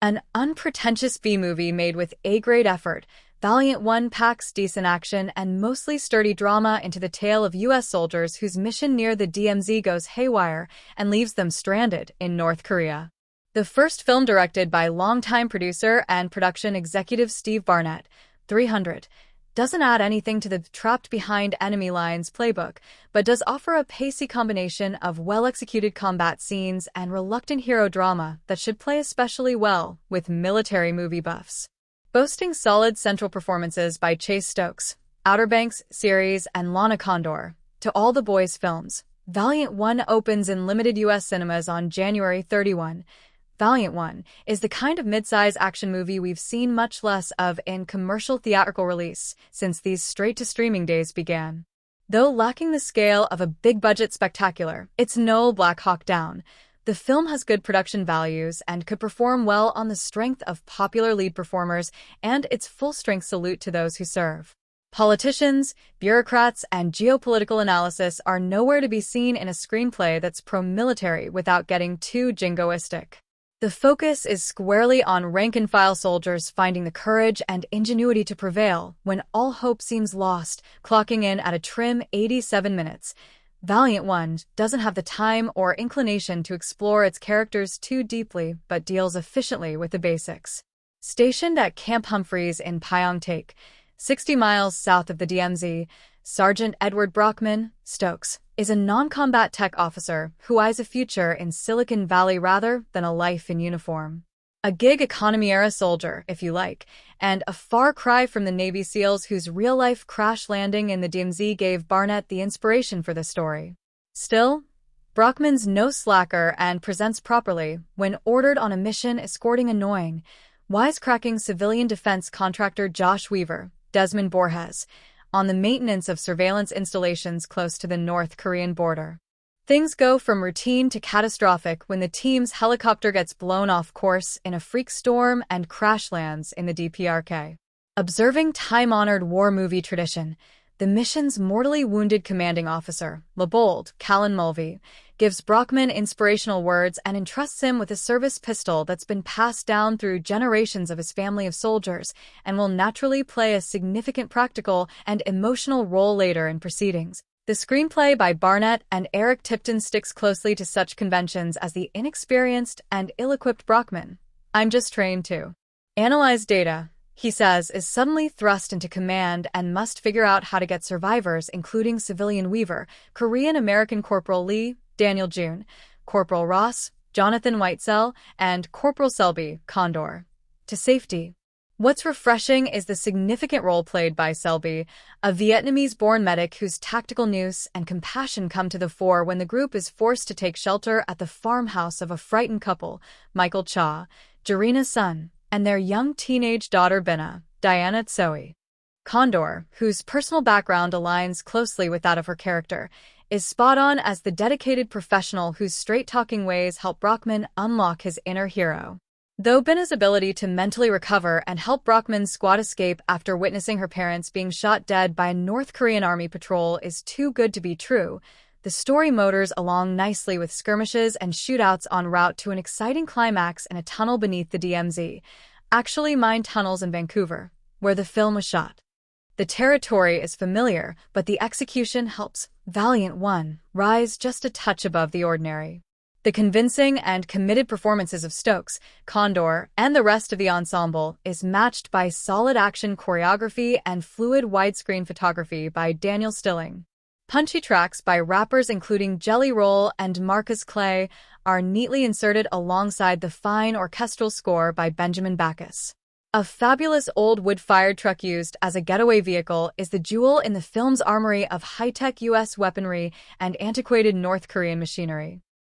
An unpretentious B-movie made with A-grade effort, Valiant 1 packs decent action and mostly sturdy drama into the tale of U.S. soldiers whose mission near the DMZ goes haywire and leaves them stranded in North Korea. The first film directed by longtime producer and production executive Steve Barnett, 300, doesn't add anything to the trapped behind enemy lines playbook, but does offer a pacey combination of well-executed combat scenes and reluctant hero drama that should play especially well with military movie buffs. Boasting solid central performances by Chase Stokes, Outer Banks series, and Lana Condor, to all the boys films, Valiant 1 opens in limited U.S. cinemas on January 31. Valiant 1 is the kind of mid-size action movie we've seen much less of in commercial theatrical release since these straight-to-streaming days began. Though lacking the scale of a big-budget spectacular, it's no Black Hawk Down. The film has good production values and could perform well on the strength of popular lead performers and its full-strength salute to those who serve. Politicians, bureaucrats, and geopolitical analysis are nowhere to be seen in a screenplay that's pro-military without getting too jingoistic. The focus is squarely on rank-and-file soldiers finding the courage and ingenuity to prevail when all hope seems lost, clocking in at a trim 87 minutes. Valiant 1 doesn't have the time or inclination to explore its characters too deeply, but deals efficiently with the basics. Stationed at Camp Humphreys in Pyeongtaek, 60 miles south of the DMZ, Sergeant Edward Brockman, Stokes, is a non-combat tech officer who eyes a future in Silicon Valley rather than a life in uniform. A gig economy-era soldier, if you like, and a far cry from the Navy SEALs whose real-life crash landing in the DMZ gave Barnett the inspiration for the story. Still, Brockman's no slacker and presents properly when ordered on a mission escorting annoying, wisecracking civilian defense contractor Josh Weaver, Desmond Borges, on the maintenance of surveillance installations close to the North Korean border. Things go from routine to catastrophic when the team's helicopter gets blown off course in a freak storm and crash lands in the DPRK. Observing time-honored war movie tradition, the mission's mortally wounded commanding officer, LeBold, Callan Mulvey, gives Brockman inspirational words and entrusts him with a service pistol that's been passed down through generations of his family of soldiers and will naturally play a significant practical and emotional role later in proceedings. The screenplay by Barnett and Eric Tipton sticks closely to such conventions as the inexperienced and ill-equipped Brockman, I'm just trained to analyze data, he says, is suddenly thrust into command and must figure out how to get survivors, including civilian Weaver, Korean-American Corporal Lee, Daniel June, Corporal Ross, Jonathan Whitesell, and Corporal Selby, Condor, to safety. What's refreshing is the significant role played by Selby, a Vietnamese-born medic whose tactical nous and compassion come to the fore when the group is forced to take shelter at the farmhouse of a frightened couple, Michael Cha, Jarina's son, and their young teenage daughter Binna, Diana Tsoe. Condor, whose personal background aligns closely with that of her character, is spot on as the dedicated professional whose straight-talking ways help Brockman unlock his inner hero. Though Binna's ability to mentally recover and help Brockman's squad escape after witnessing her parents being shot dead by a North Korean army patrol is too good to be true, the story motors along nicely with skirmishes and shootouts en route to an exciting climax in a tunnel beneath the DMZ, actually mined tunnels in Vancouver, where the film was shot. The territory is familiar, but the execution helps Valiant 1 rise just a touch above the ordinary. The convincing and committed performances of Stokes, Condor, and the rest of the ensemble is matched by solid action choreography and fluid widescreen photography by Daniel Stilling. Punchy tracks by rappers including Jelly Roll and Marcus Clay are neatly inserted alongside the fine orchestral score by Benjamin Backus. A fabulous old wood-fired truck used as a getaway vehicle is the jewel in the film's armory of high-tech U.S. weaponry and antiquated North Korean machinery.